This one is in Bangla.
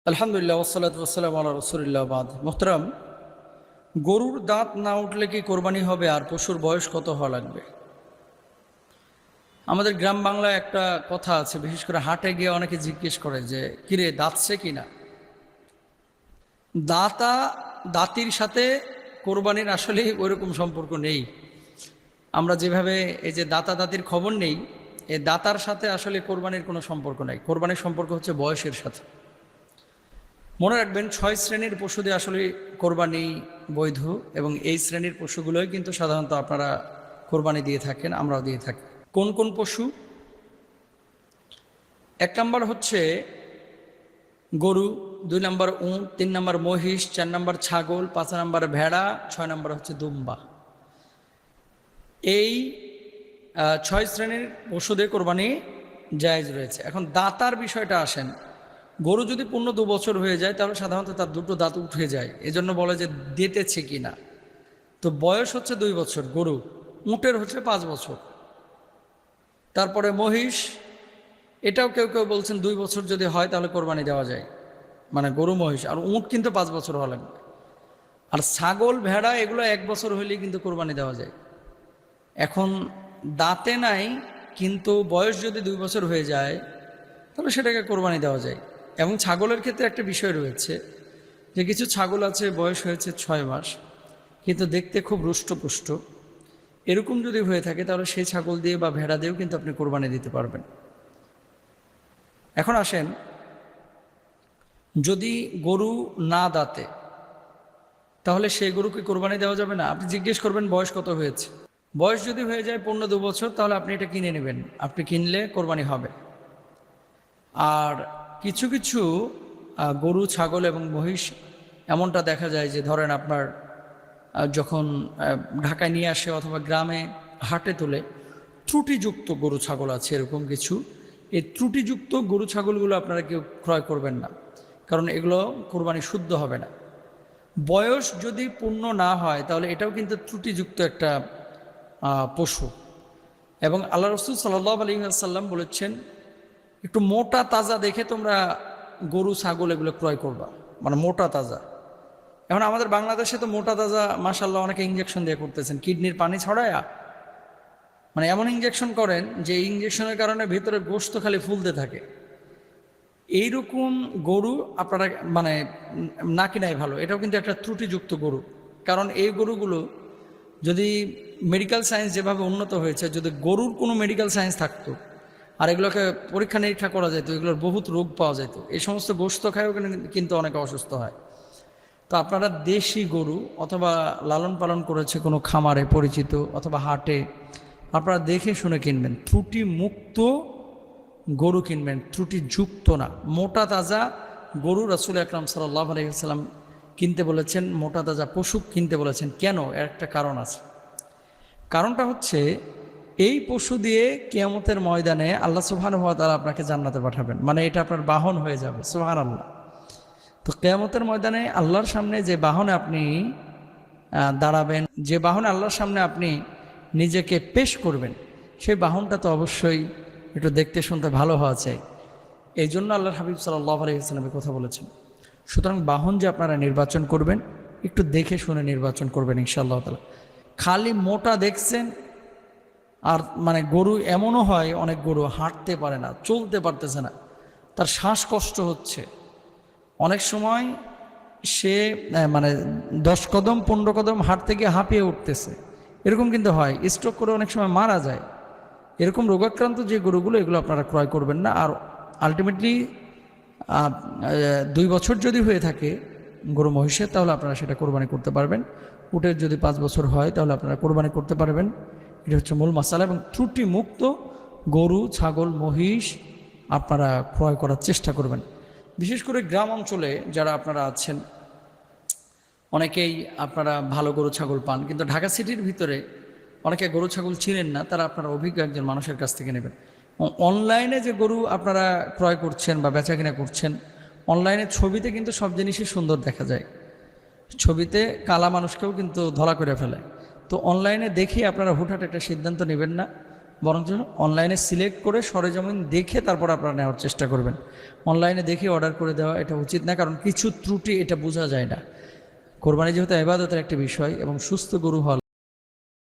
আলহামদুলিল্লাহ ওয়াসসালাতু ওয়াসসালামু আলা রাসূলিল্লাহ বাদ। মোহতারাম, গরুর দাঁত না উঠলে কি কোরবানি হবে? আর পশুর বয়স কত হওয়া লাগবে? আমাদের গ্রাম বাংলায় একটা কথা আছে, বিশেষ করে হাটে গিয়ে অনেকে জিজ্ঞেস করে যে কিরে দাঁতছে কিনা। দাঁতির সাথে কোরবানির আসলে ওইরকম সম্পর্ক নেই। আমরা যেভাবে এই যে দাঁতির খবর নেই, এই দাতার সাথে আসলে কোরবানির কোনো সম্পর্ক নাই। কোরবানির সম্পর্ক হচ্ছে বয়সের সাথে। মনে রাখবেন, 6 শ্রেণীর পশু দিয়ে আসলে কোরবানি বৈধ, এবং এই শ্রেণীর পশুগুলোই কিন্তু সাধারণত আপনারা কোরবানি দিয়ে থাকেন, আমরাও দিয়ে থাকি। কোন কোন পশু? 1 নম্বর হচ্ছে গরু, 2 নম্বর উট, 3 নম্বর মহিষ, 4 নম্বর ছাগল, 5 নম্বর ভেড়া, 6 নম্বর হচ্ছে দুম্বা। এই 6 শ্রেণীর পশুদের কোরবানি জায়েজ রয়েছে। এখন দাতার বিষয়টা আসেন। গরু যদি পূর্ণ 2 বছর হয়ে যায় তাহলে সাধারণত তার 2টো দাঁত উঠে যায়, এজন্য বলে যে দেতেছে কিনা। তো বয়স হচ্ছে 2 বছর গরু, উটের হচ্ছে 5 বছর। তারপরে মহিষ, এটাও কেউ কেউ বলছেন 2 বছর যদি হয় তাহলে কোরবানি দেওয়া যায়, মানে গরু মহিষ। আর উট কিন্তু 5 বছর হওয়া লাগবে। আর ছাগল ভেড়া এগুলো 1 বছর হলেই কিন্তু কোরবানি দেওয়া যায়। এখন দাঁতে নাই কিন্তু বয়স যদি 2 বছর হয়ে যায় তাহলে সেটাকে কোরবানি দেওয়া যায়। এবং ছাগলের ক্ষেত্রে একটা বিষয় রয়েছে যে কিছু ছাগল আছে বয়স হয়েছে 6 মাস কিন্তু দেখতে খুব রুষ্টপুষ্ট। এরকম যদি হয়ে থাকে তাহলে সেই ছাগল দিয়ে বা ভেড়া দিয়েও কিন্তু আপনি কোরবানি দিতে পারবেন। এখন আসেন, যদি গরু না দাঁতে তাহলে সেই গরুকে কোরবানি দেওয়া যাবে না। আপনি জিজ্ঞেস করবেন বয়স কত হয়েছে। বয়স যদি হয়ে যায় পূর্ণ 2 বছর তাহলে আপনি এটা কিনে নেবেন, আপনি কিনলে কোরবানি হবে। আর কিছু কিছু গরু, ছাগল এবং মহিষ এমনটা দেখা যায় যে ধরেন আপনার যখন ঢাকায় নিয়ে আসে অথবা গ্রামে হাটে তোলে, ত্রুটিযুক্ত গরু ছাগল আছে এরকম কিছু। এই ত্রুটিযুক্ত গরু ছাগলগুলো আপনারা কেউ ক্রয় করবেন না, কারণ এগুলো কোরবানি শুদ্ধ হবে না। বয়স যদি পূর্ণ না হয় তাহলে এটাও কিন্তু ত্রুটিযুক্ত একটা পশু। এবং আল্লাহ রাসূল সাল্লাল্লাহু আলাইহি ওয়াসাল্লাম বলেছেন, একটু মোটা তাজা দেখে তোমরা গরু ছাগল এগুলো ক্রয় করবা, মানে মোটা তাজা। এখন আমাদের বাংলাদেশে তো মোটা তাজা মাশাআল্লাহ অনেকে ইঞ্জেকশন দিয়ে করতেছেন, কিডনির পানি ছড়ায়া, মানে এমন ইঞ্জেকশন করেন যে ইঞ্জেকশনের কারণে ভিতরে গোশত খালি ফুলতে থাকে। এইরকম গরু আপনারা মানে না কিনাই ভালো। এটাও কিন্তু একটা ত্রুটিযুক্ত গরু। কারণ এই গরুগুলো যদি মেডিকেল সায়েন্স যেভাবে উন্নত হয়েছে, যদি গরুর কোনো মেডিকেল সায়েন্স থাকতো আর এগুলোকে পরীক্ষা নিরীক্ষা করা যেত, এগুলোর বহুত রোগ পাওয়া যেত। এই সমস্ত গোশত খায়ও কিন্তু অনেকে অসুস্থ হয়। তো আপনারা দেশি গরু অথবা লালন পালন করেছে কোনো খামারে পরিচিত অথবা হাটে, আপনারা দেখে শুনে কিনবেন। ত্রুটি মুক্ত গরু কিনবেন, ত্রুটিযুক্ত না। মোটা তাজা গরু রাসূল আকরাম সাল্লাল্লাহু আলাইহি ওয়াসাল্লাম কিনতে বলেছেন, মোটা তাজা পশু কিনতে বলেছেন। কেন? এর একটা কারণ আছে। কারণটা হচ্ছে, এই পশু দিয়ে কিয়ামতের ময়দানে আল্লাহ সুবহানাহু ওয়া তাআলা আপনাকে জান্নাতে পাঠাবেন, মানে এটা আপনার বাহন হয়ে যাবে। সুবহানাল্লাহ। তো কিয়ামতের ময়দানে আল্লাহর সামনে যে বাহনে আপনি দাঁড়াবেন, যে বাহনে আল্লাহর সামনে আপনি নিজেকে পেশ করবেন, সেই বাহনটা তো অবশ্যই একটু দেখতে শুনতে ভালো হওয়া চাই। এই জন্য আল্লাহর হাবিব সাল্লাল্লাহু আলাইহি ওয়াসাল্লামের কথা বলেছেন। সুতরাং বাহন যে আপনারা নির্বাচন করবেন, একটু দেখে শুনে নির্বাচন করবেন ইনশাআল্লাহ তাআলা। খালি মোটা দেখছেন, আর মানে গরু এমনও হয় অনেক গরু হাঁটতে পারে না, চলতে পারতেছে না, তার শ্বাসকষ্ট হচ্ছে। অনেক সময় সে মানে 10 কদম 15 কদম হাঁটতে গিয়ে হাঁপিয়ে উঠতেছে, এরকম কিন্তু হয়। স্ট্রোক করে অনেক সময় মারা যায়। এরকম রোগাক্রান্ত যে গরুগুলো, এগুলো আপনারা ক্রয় করবেন না। আর আলটিমেটলি 2 বছর যদি হয়ে থাকে গরু মহিষের, তাহলে আপনারা সেটা কোরবানি করতে পারবেন। উটের যদি 5 বছর হয় তাহলে আপনারা কোরবানি করতে পারবেন। এটা হচ্ছে মূল মাসালা। এবং ত্রুটি মুক্ত গরু, ছাগল, মহিষ আপনারা ক্রয় করার চেষ্টা করবেন। বিশেষ করে গ্রাম অঞ্চলে যারা আপনারা আছেন, অনেকেই আপনারা ভালো গরু ছাগল পান, কিন্তু ঢাকা সিটির ভিতরে অনেকে গরু ছাগল চিনেন না, তারা আপনারা অভিজ্ঞ একজন মানুষের কাছ থেকে নেবেন। অনলাইনে যে গরু আপনারা ক্রয় করছেন বা বেচা কিনা করছেন, অনলাইনে ছবিতে কিন্তু সব জিনিসই সুন্দর দেখা যায়, ছবিতে কালা মানুষকেও কিন্তু ধলা করে ফেলে। তো অনলাইনে দেখে আপনারা হুটহাট একটা সিদ্ধান্ত নেবেন না, বরঞ্চ অনলাইনে সিলেক্ট করে সরেজমিন দেখে তারপর আপনারা নেওয়ার চেষ্টা করবেন। অনলাইনে দেখে অর্ডার করে দেওয়া এটা উচিত না, কারণ কিছু ত্রুটি এটা বোঝা যায় না। কোরবানি যেহেতু ইবাদতের একটা বিষয় এবং সুস্থ গরু হওয়া